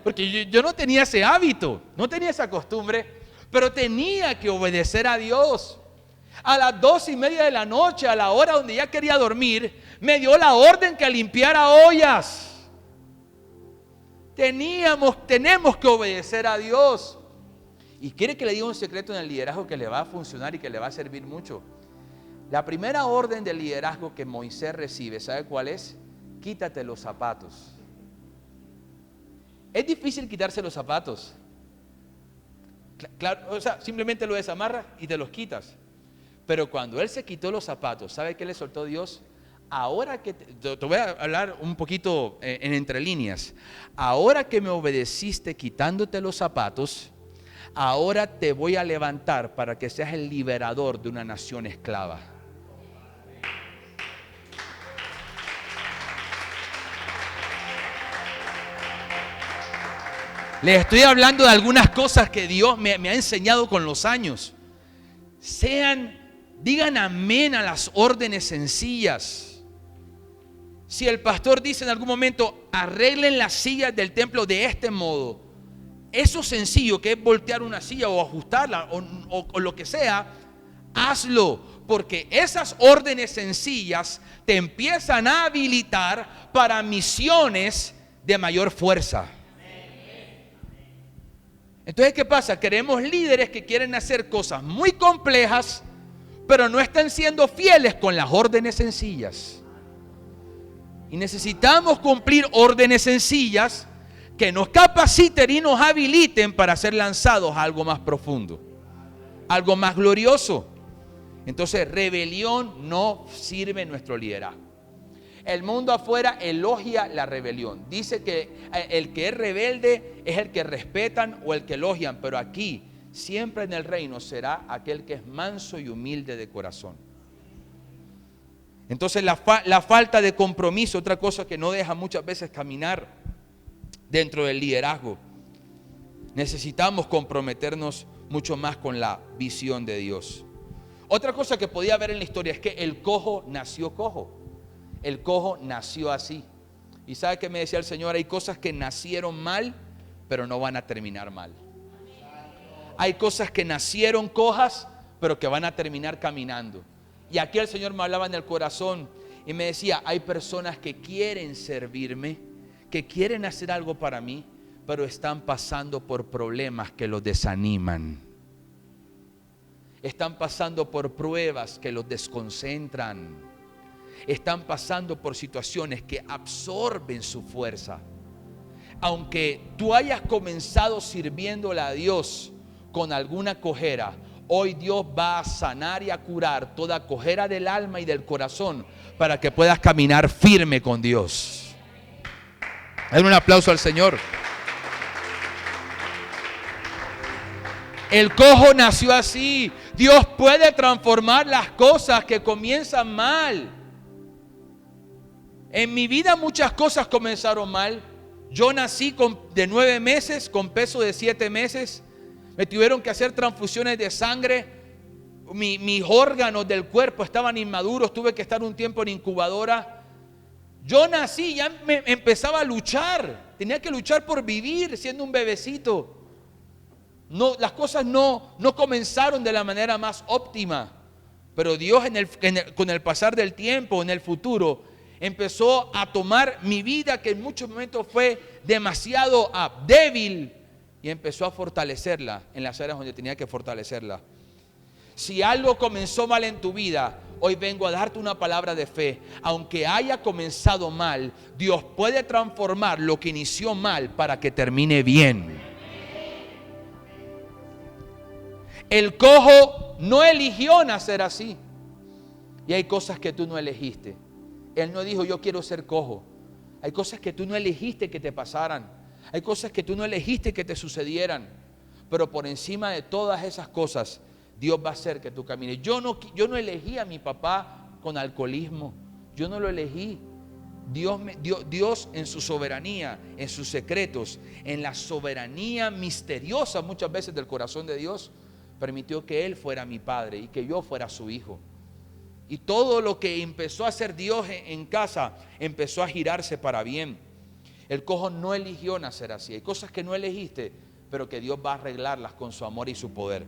Porque yo no tenía ese hábito, no tenía esa costumbre, pero tenía que obedecer a Dios. A las 2:30 de la noche, a la hora donde ya quería dormir, me dio la orden que limpiara ollas. Tenemos que obedecer a Dios. Y quiere que le diga un secreto en el liderazgo que le va a funcionar y que le va a servir mucho. La primera orden de liderazgo que Moisés recibe, ¿sabe cuál es? Quítate los zapatos. Es difícil quitarse los zapatos. Claro, o sea, simplemente lo desamarras y te los quitas. Pero cuando él se quitó los zapatos, ¿sabe qué le soltó Dios? Ahora que te voy a hablar un poquito en entre líneas. Ahora que me obedeciste quitándote los zapatos, ahora te voy a levantar para que seas el liberador de una nación esclava. Les estoy hablando de algunas cosas que Dios me ha enseñado con los años. Digan amén a las órdenes sencillas. Si el pastor dice en algún momento, arreglen las sillas del templo de este modo, eso sencillo que es voltear una silla o ajustarla o lo que sea, hazlo, porque esas órdenes sencillas te empiezan a habilitar para misiones de mayor fuerza. Entonces, ¿qué pasa? Queremos líderes que quieren hacer cosas muy complejas, pero no están siendo fieles con las órdenes sencillas. Y necesitamos cumplir órdenes sencillas que nos capaciten y nos habiliten para ser lanzados a algo más profundo, algo más glorioso. Entonces, rebelión no sirve en nuestro liderazgo. El mundo afuera elogia la rebelión. Dice que el que es rebelde es el que respetan o el que elogian, pero aquí, siempre en el reino, será aquel que es manso y humilde de corazón. Entonces la falta de compromiso, otra cosa que no deja muchas veces caminar dentro del liderazgo. Necesitamos comprometernos mucho más con la visión de Dios. Otra cosa que podía ver en la historia es que el cojo nació cojo. El cojo nació así. Y ¿sabe qué me decía el Señor? Hay cosas que nacieron mal, pero no van a terminar mal. Hay cosas que nacieron cojas, pero que van a terminar caminando. Y aquí el Señor me hablaba en el corazón y me decía, hay personas que quieren servirme, que quieren hacer algo para mí, pero están pasando por problemas que los desaniman. Están pasando por pruebas que los desconcentran. Están pasando por situaciones que absorben su fuerza. Aunque tú hayas comenzado sirviéndole a Dios con alguna cojera, hoy Dios va a sanar y a curar toda cojera del alma y del corazón para que puedas caminar firme con Dios. Dale un aplauso al Señor. El cojo nació así. Dios puede transformar las cosas que comienzan mal. En mi vida muchas cosas comenzaron mal. Yo nací de 9 meses con peso de 7 meses. Me tuvieron que hacer transfusiones de sangre. Mis órganos del cuerpo estaban inmaduros. Tuve que estar un tiempo en incubadora. Yo nací, ya me empezaba a luchar. Tenía que luchar por vivir siendo un bebecito. No, las cosas no comenzaron de la manera más óptima. Pero Dios con el pasar del tiempo, en el futuro, empezó a tomar mi vida, que en muchos momentos fue demasiado débil, y empezó a fortalecerla en las áreas donde tenía que fortalecerla. Si algo comenzó mal en tu vida, hoy vengo a darte una palabra de fe. Aunque haya comenzado mal, Dios puede transformar lo que inició mal para que termine bien. El cojo no eligió nacer así. Y hay cosas que tú no elegiste. Él no dijo, yo quiero ser cojo. Hay cosas que tú no elegiste que te pasaran. Hay cosas que tú no elegiste que te sucedieran. Pero por encima de todas esas cosas, Dios va a hacer que tú camines. Yo no elegí a mi papá con alcoholismo. Yo no lo elegí. Dios en su soberanía, en sus secretos, en la soberanía misteriosa muchas veces del corazón de Dios, permitió que Él fuera mi padre y que yo fuera su hijo. Y todo lo que empezó a hacer Dios en casa empezó a girarse para bien. El cojo no eligió nacer así. Hay cosas que no elegiste, pero que Dios va a arreglarlas con su amor y su poder.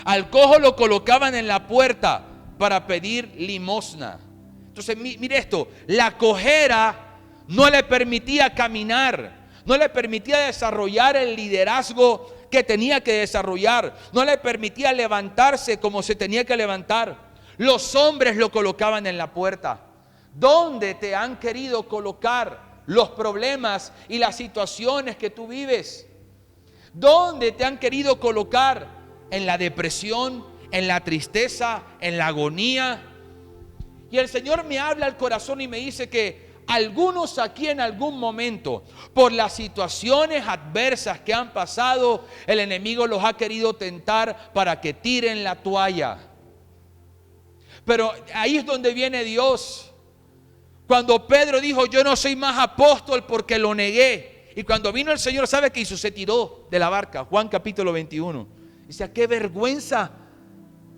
Al cojo lo colocaban en la puerta para pedir limosna. Entonces mire esto, la cojera no le permitía caminar, no le permitía desarrollar el liderazgo que tenía que desarrollar, no le permitía levantarse como se tenía que levantar. Los hombres lo colocaban en la puerta. ¿Dónde te han querido colocar los problemas y las situaciones que tú vives? ¿Dónde te han querido colocar? En la depresión, en la tristeza, en la agonía. Y el Señor me habla al corazón y me dice que algunos aquí en algún momento, por las situaciones adversas que han pasado, el enemigo los ha querido tentar para que tiren la toalla. Pero ahí es donde viene Dios. Cuando Pedro dijo, yo no soy más apóstol porque lo negué. Y cuando vino el Señor, ¿sabe qué hizo? Se tiró de la barca. Juan capítulo 21. Dice, qué vergüenza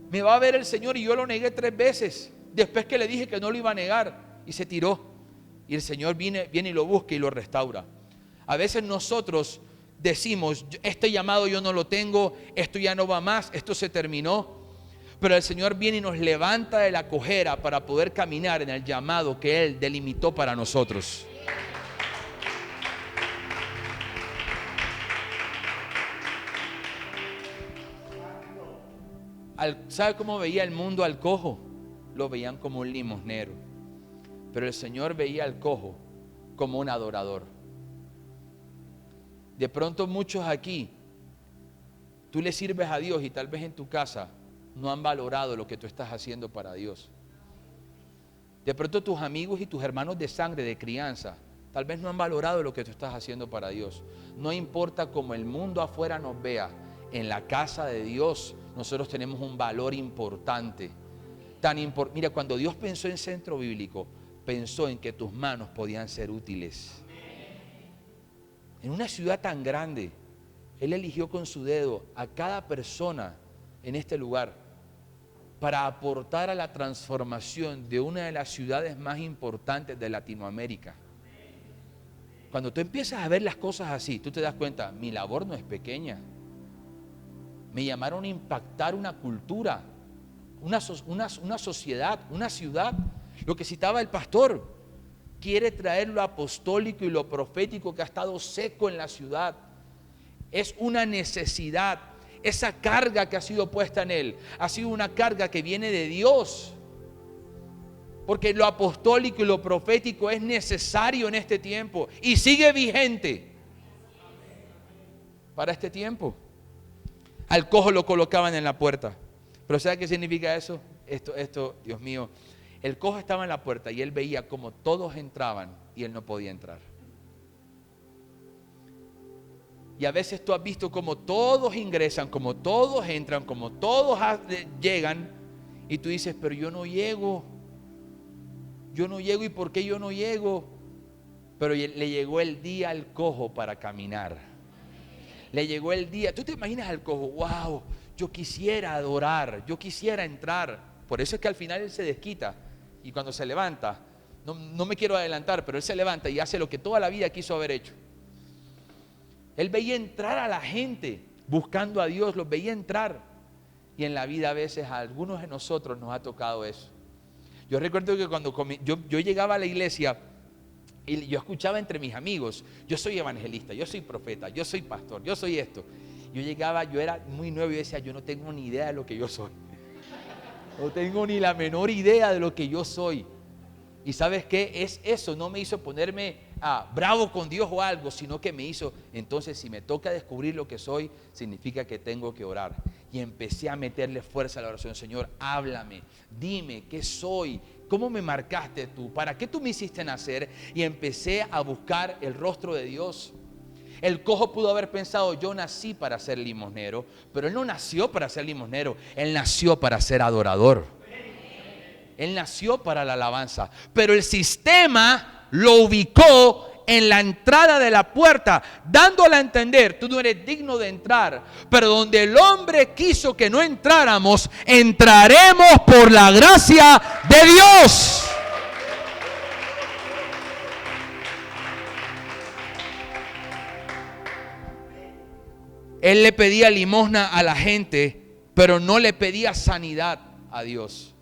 me va a ver el Señor, y yo lo negué 3 veces. Después que le dije que no lo iba a negar, y se tiró. Y el Señor viene y lo busca y lo restaura. A veces nosotros decimos, este llamado yo no lo tengo, esto ya no va más, esto se terminó. Pero el Señor viene y nos levanta de la cojera para poder caminar en el llamado que Él delimitó para nosotros. ¿Sabe cómo veía el mundo al cojo? Lo veían como un limosnero. Pero el Señor veía al cojo como un adorador. De pronto muchos aquí, tú le sirves a Dios y tal vez en tu casa no han valorado lo que tú estás haciendo para Dios. De pronto tus amigos y tus hermanos de sangre, de crianza, tal vez no han valorado lo que tú estás haciendo para Dios. No importa cómo el mundo afuera nos vea, en la casa de Dios nosotros tenemos un valor importante. Mira, cuando Dios pensó en Centro Bíblico, pensó en que tus manos podían ser útiles. En una ciudad tan grande, Él eligió con su dedo a cada persona en este lugar para aportar a la transformación de una de las ciudades más importantes de Latinoamérica. Cuando tú empiezas a ver las cosas así, tú te das cuenta, mi labor no es pequeña. Me llamaron a impactar una cultura, una sociedad, una ciudad. Lo que citaba el pastor, quiere traer lo apostólico y lo profético que ha estado seco en la ciudad. Es una necesidad. Esa carga que ha sido puesta en Él ha sido una carga que viene de Dios. Porque lo apostólico y lo profético es necesario en este tiempo y sigue vigente para este tiempo. Al cojo lo colocaban en la puerta. Pero ¿sabe qué significa eso? Esto, Dios mío. El cojo estaba en la puerta y él veía como todos entraban y él no podía entrar. Y a veces tú has visto como todos ingresan, como todos entran, como todos llegan, y tú dices, pero yo no llego, ¿y por qué yo no llego? Pero le llegó el día al cojo para caminar. Le llegó el día. ¿Tú te imaginas al cojo? Wow, yo quisiera adorar, yo quisiera entrar. Por eso es que al final él se desquita, y cuando se levanta, no me quiero adelantar, pero él se levanta y hace lo que toda la vida quiso haber hecho. Él veía entrar a la gente buscando a Dios, los veía entrar. Y en la vida a veces a algunos de nosotros nos ha tocado eso. Yo recuerdo que cuando yo llegaba a la iglesia y yo escuchaba entre mis amigos, yo soy evangelista, yo soy profeta, yo soy pastor, yo soy esto. Yo llegaba, yo era muy nuevo y decía, yo no tengo ni idea de lo que yo soy. No tengo ni la menor idea de lo que yo soy. ¿Y sabes qué? Es eso, no me hizo ponerme bravo con Dios o algo, sino que me hizo, entonces si me toca descubrir lo que soy, significa que tengo que orar. Y empecé a meterle fuerza a la oración. Señor, háblame, dime qué soy, cómo me marcaste tú, para qué tú me hiciste nacer. Y empecé a buscar el rostro de Dios. El cojo pudo haber pensado, yo nací para ser limosnero, pero él no nació para ser limosnero, él nació para ser adorador. Él nació para la alabanza, pero el sistema lo ubicó en la entrada de la puerta, dándole a entender, tú no eres digno de entrar. Pero donde el hombre quiso que no entráramos, entraremos por la gracia de Dios. Él le pedía limosna a la gente, pero no le pedía sanidad a Dios.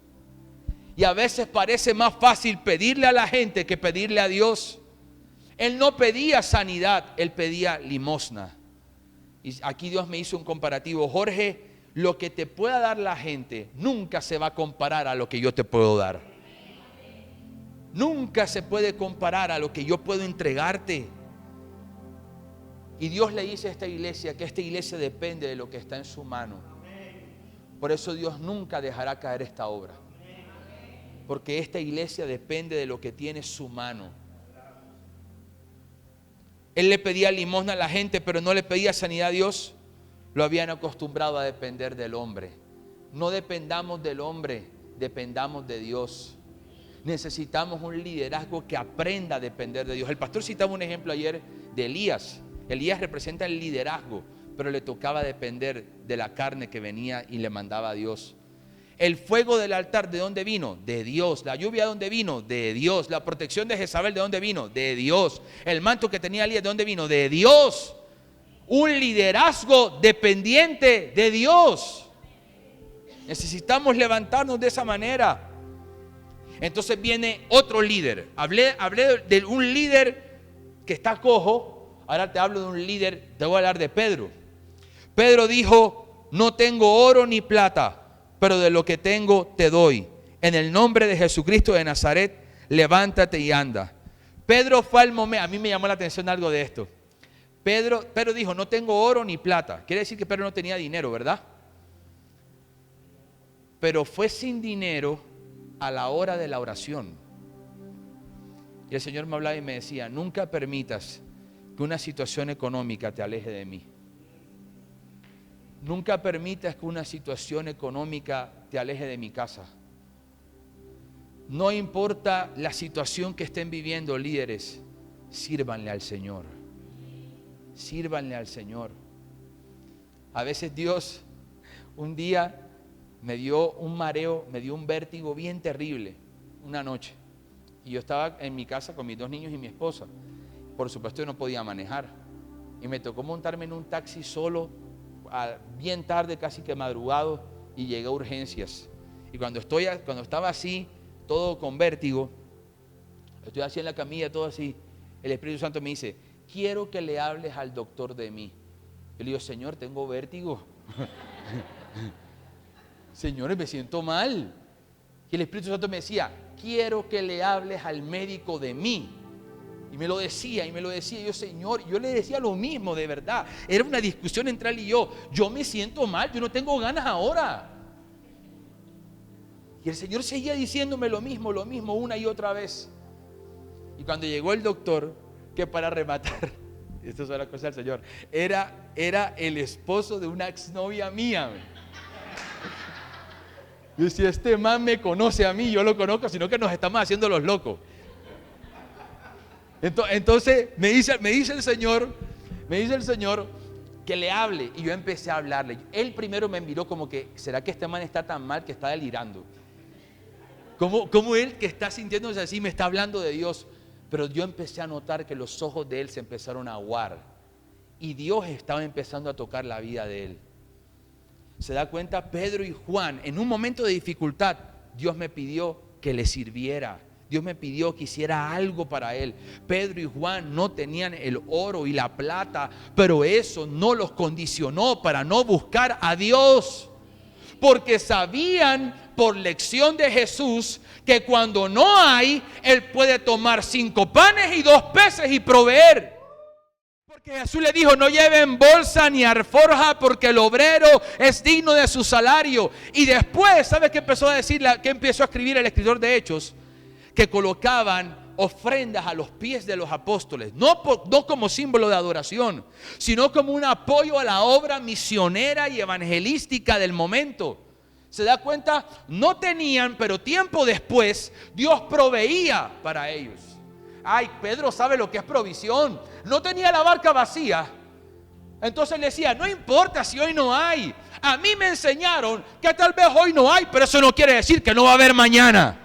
Y a veces parece más fácil pedirle a la gente que pedirle a Dios. Él no pedía sanidad, él pedía limosna. Y aquí Dios me hizo un comparativo. Jorge, lo que te pueda dar la gente nunca se va a comparar a lo que yo te puedo dar. Nunca se puede comparar a lo que yo puedo entregarte. Y Dios le dice a esta iglesia que esta iglesia depende de lo que está en su mano. Por eso Dios nunca dejará caer esta obra. Porque esta iglesia depende de lo que tiene su mano. Él le pedía limosna a la gente, pero no le pedía sanidad a Dios. Lo habían acostumbrado a depender del hombre. No dependamos del hombre, dependamos de Dios. Necesitamos un liderazgo que aprenda a depender de Dios. El pastor citaba un ejemplo ayer de Elías. Elías representa el liderazgo, pero le tocaba depender de la carne que venía y le mandaba a Dios. El fuego del altar, ¿de dónde vino? De Dios. La lluvia, ¿de dónde vino? De Dios. La protección de Jezabel, ¿de dónde vino? De Dios. El manto que tenía Elías, ¿de dónde vino? De Dios. Un liderazgo dependiente de Dios. Necesitamos levantarnos de esa manera. Entonces viene otro líder. Hablé de un líder que está cojo. Ahora te hablo de un líder, te voy a hablar de Pedro. Pedro dijo, no tengo oro ni plata, pero de lo que tengo te doy. En el nombre de Jesucristo de Nazaret, levántate y anda. Pedro fue al momento, a mí me llamó la atención algo de esto. Pedro dijo, no tengo oro ni plata. Quiere decir que Pedro no tenía dinero, ¿verdad? Pero fue sin dinero a la hora de la oración. Y el Señor me hablaba y me decía, nunca permitas que una situación económica te aleje de mí. Nunca permitas que una situación económica te aleje de mi casa. No importa la situación que estén viviendo, líderes, sírvanle al Señor. Sírvanle al Señor. A veces Dios un día me dio un mareo, me dio un vértigo bien terrible una noche. Y yo estaba en mi casa con mis 2 niños y mi esposa. Por supuesto yo no podía manejar. Y me tocó montarme en un taxi solo, bien tarde, casi que madrugado, y llegué a urgencias. Y cuando estaba así, todo con vértigo, estoy así en la camilla, todo así, el Espíritu Santo me dice, quiero que le hables al doctor de mí. Yo le digo, Señor, tengo vértigo. Señores, me siento mal. Y el Espíritu Santo me decía, quiero que le hables al médico de mí. Y me lo decía, y yo, Señor, yo le decía lo mismo, de verdad. Era una discusión entre él y yo. Yo me siento mal, yo no tengo ganas ahora. Y el Señor seguía diciéndome lo mismo, una y otra vez. Y cuando llegó el doctor, que para rematar, esto es una cosa del Señor, era el esposo de una exnovia mía. Yo decía, este man me conoce a mí, yo lo conozco, sino que nos estamos haciendo los locos. Entonces me dice el Señor que le hable, y yo empecé a hablarle. Él primero me miró como que, ¿será que este man está tan mal que está delirando? ¿Cómo él que está sintiéndose así me está hablando de Dios? Pero yo empecé a notar que los ojos de él se empezaron a aguar y Dios estaba empezando a tocar la vida de él. Se da cuenta, Pedro y Juan, en un momento de dificultad, Dios me pidió que le sirviera. Dios me pidió que hiciera algo para él. Pedro y Juan no tenían el oro y la plata, pero eso no los condicionó para no buscar a Dios. Porque sabían por lección de Jesús que cuando no hay, Él puede tomar 5 panes y 2 peces y proveer. Porque Jesús le dijo: no lleven bolsa ni alforja, porque el obrero es digno de su salario. Y después, ¿sabe qué empezó a decir? ¿Qué empezó a escribir el escritor de Hechos? Que colocaban ofrendas a los pies de los apóstoles, no como símbolo de adoración, sino como un apoyo a la obra misionera y evangelística del momento. ¿Se da cuenta? No tenían, pero tiempo después Dios proveía para ellos. Ay, Pedro sabe lo que es provisión. No tenía la barca vacía. Entonces le decía: no importa si hoy no hay. A mí me enseñaron que tal vez hoy no hay, pero eso no quiere decir que no va a haber mañana.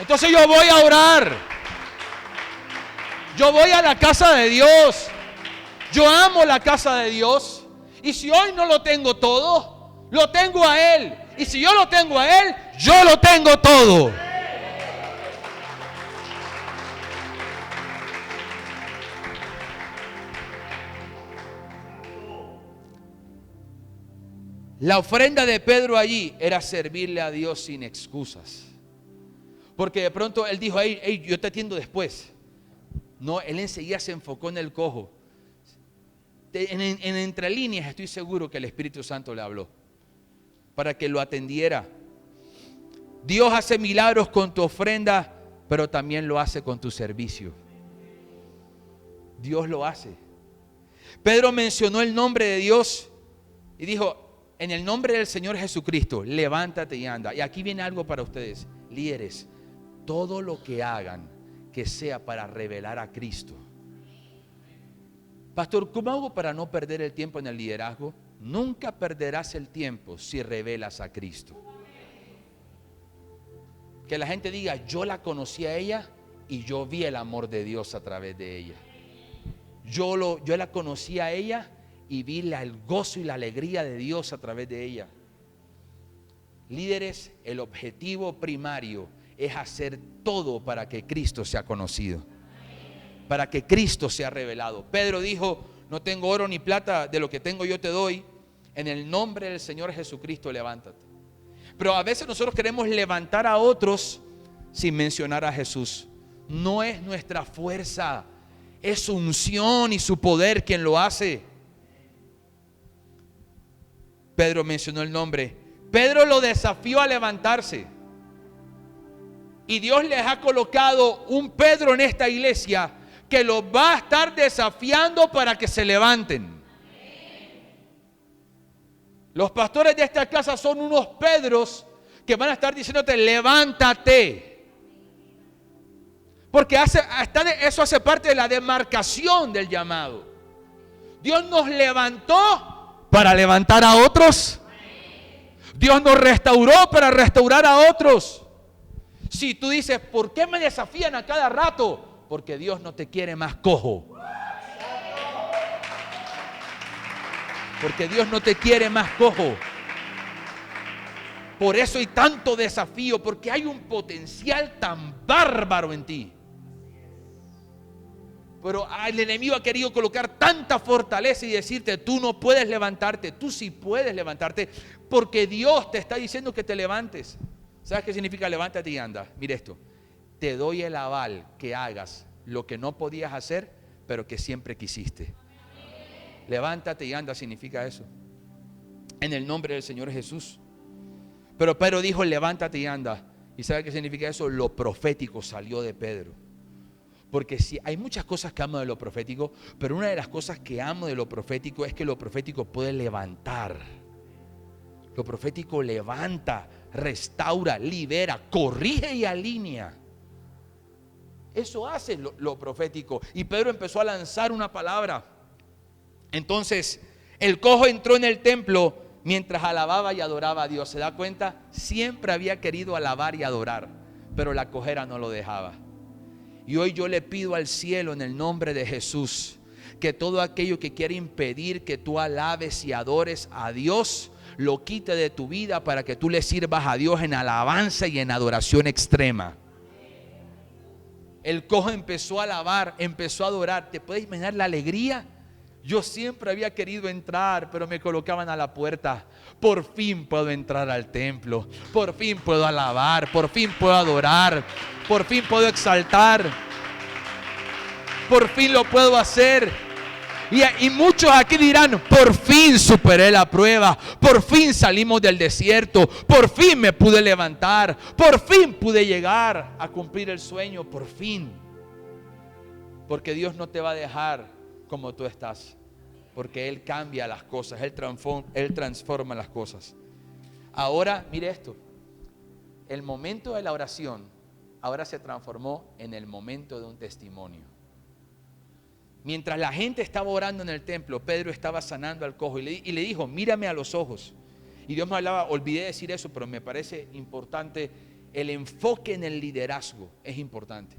Entonces yo voy a orar. Yo voy a la casa de Dios. Yo amo la casa de Dios. Y si hoy no lo tengo todo, lo tengo a Él. Y si yo lo tengo a Él, yo lo tengo todo. La ofrenda de Pedro allí era servirle a Dios sin excusas. Porque de pronto él dijo: hey, yo te atiendo después. No, él enseguida se enfocó en el cojo. En entre líneas estoy seguro que el Espíritu Santo le habló para que lo atendiera. Dios hace milagros con tu ofrenda, pero también lo hace con tu servicio. Dios lo hace. Pedro mencionó el nombre de Dios y dijo: en el nombre del Señor Jesucristo, levántate y anda. Y aquí viene algo para ustedes, líderes. Todo lo que hagan, que sea para revelar a Cristo. Pastor, ¿cómo hago para no perder el tiempo en el liderazgo? Nunca perderás el tiempo si revelas a Cristo. Que la gente diga: yo la conocí a ella y yo vi el amor de Dios a través de ella. Yo la conocí a ella y vi el gozo y la alegría de Dios a través de ella. Líderes, el objetivo primario es hacer todo para que Cristo sea conocido, para que Cristo sea revelado. Pedro dijo: no tengo oro ni plata, de lo que tengo yo te doy. En el nombre del Señor Jesucristo, levántate. Pero a veces nosotros queremos levantar a otros sin mencionar a Jesús. No es nuestra fuerza, es su unción y su poder quien lo hace. Pedro mencionó el nombre. Pedro lo desafió a levantarse. Y Dios les ha colocado un Pedro en esta iglesia que los va a estar desafiando para que se levanten. Los pastores de esta casa son unos Pedros que van a estar diciéndote: levántate. Porque eso hace parte de la demarcación del llamado. Dios nos levantó para levantar a otros. Dios nos restauró para restaurar a otros. Si tú dices: ¿por qué me desafían a cada rato? Porque Dios no te quiere más cojo. Porque Dios no te quiere más cojo. Por eso hay tanto desafío, porque hay un potencial tan bárbaro en ti. Pero el enemigo ha querido colocar tanta fortaleza y decirte: tú no puedes levantarte. Tú sí puedes levantarte, porque Dios te está diciendo que te levantes. ¿Sabes qué significa levántate y anda? Mire esto: te doy el aval que hagas lo que no podías hacer, pero que siempre quisiste. Levántate y anda significa eso. En el nombre del Señor Jesús. Pero Pedro dijo: levántate y anda. ¿Y sabe qué significa eso? Lo profético salió de Pedro. Porque sí, hay muchas cosas que amo de lo profético, pero una de las cosas que amo de lo profético es que lo profético puede levantar. Lo profético levanta, restaura, libera, corrige y alinea. Eso hace lo profético. Y Pedro empezó a lanzar una palabra. Entonces el cojo entró en el templo mientras alababa y adoraba a Dios. ¿Se da cuenta? Siempre había querido alabar y adorar, pero la cojera no lo dejaba. Y hoy yo le pido al cielo, en el nombre de Jesús, que todo aquello que quiere impedir que tú alabes y adores a Dios, lo quite de tu vida, para que tú le sirvas a Dios en alabanza y en adoración extrema. El cojo empezó a alabar, empezó a adorar. ¿Te puedes imaginar la alegría? Yo siempre había querido entrar, pero me colocaban a la puerta. Por fin puedo entrar al templo. Por fin puedo alabar. Por fin puedo adorar. Por fin puedo exaltar. Por fin lo puedo hacer. Y muchos aquí dirán, por fin superé la prueba. Por fin salimos del desierto. Por fin me pude levantar. Por fin pude llegar a cumplir el sueño. Por fin. Porque Dios no te va a dejar como tú estás. Porque Él cambia las cosas, Él transforma las cosas. Ahora, mire esto. El momento de la oración ahora se transformó en el momento de un testimonio. Mientras la gente estaba orando en el templo, Pedro estaba sanando al cojo y le dijo, mírame a los ojos. Y Dios me hablaba, olvidé decir eso, pero me parece importante. El enfoque en el liderazgo es importante.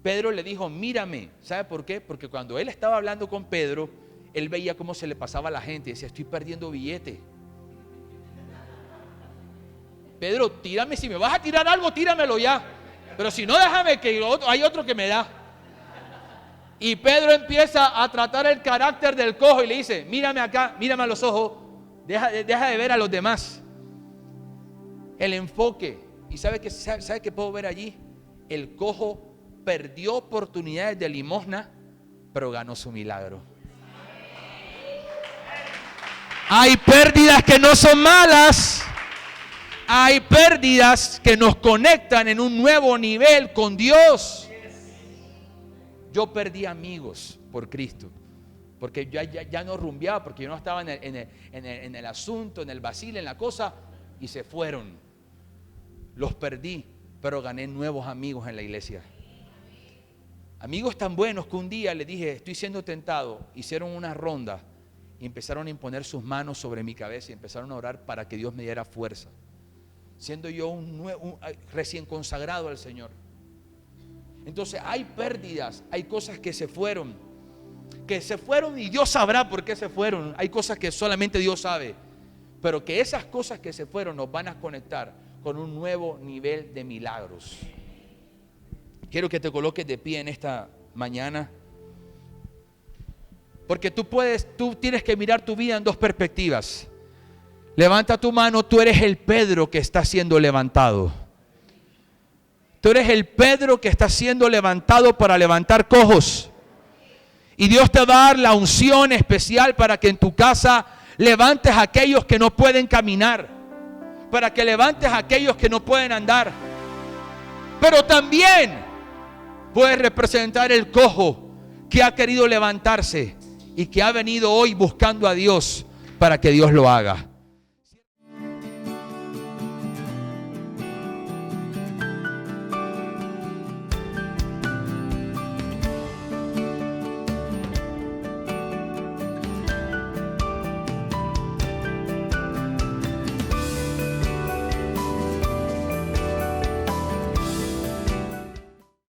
Pedro le dijo, mírame. ¿Sabe por qué? Porque cuando él estaba hablando con Pedro, él veía cómo se le pasaba a la gente y decía, estoy perdiendo billete. Pedro, tírame, si me vas a tirar algo, tíramelo ya. Pero si no, déjame que hay otro que me da. Y Pedro empieza a tratar el carácter del cojo y le dice, mírame acá, mírame a los ojos, deja de ver a los demás. El enfoque. ¿Y sabe qué puedo ver allí? El cojo perdió oportunidades de limosna, pero ganó su milagro. Hay pérdidas que no son malas. Hay pérdidas que nos conectan en un nuevo nivel con Dios. Yo perdí amigos por Cristo, porque ya no rumbeaba, porque yo no estaba en el asunto, en el vacile, en la cosa, y se fueron. Los perdí, pero gané nuevos amigos en la iglesia. Amigos tan buenos que un día les dije, estoy siendo tentado. Hicieron una ronda y empezaron a imponer sus manos sobre mi cabeza y empezaron a orar para que Dios me diera fuerza. Siendo yo un recién consagrado al Señor. Entonces hay pérdidas, hay cosas que se fueron y Dios sabrá por qué se fueron. Hay cosas que solamente Dios sabe, pero que esas cosas que se fueron nos van a conectar con un nuevo nivel de milagros. Quiero que te coloques de pie en esta mañana, porque tú tienes que mirar tu vida en dos perspectivas. Levanta tu mano, tú eres el Pedro que está siendo levantado. Tú eres el Pedro que está siendo levantado para levantar cojos. Y Dios te va a dar la unción especial para que en tu casa levantes a aquellos que no pueden caminar, para que levantes a aquellos que no pueden andar. Pero también puedes representar el cojo que ha querido levantarse y que ha venido hoy buscando a Dios para que Dios lo haga.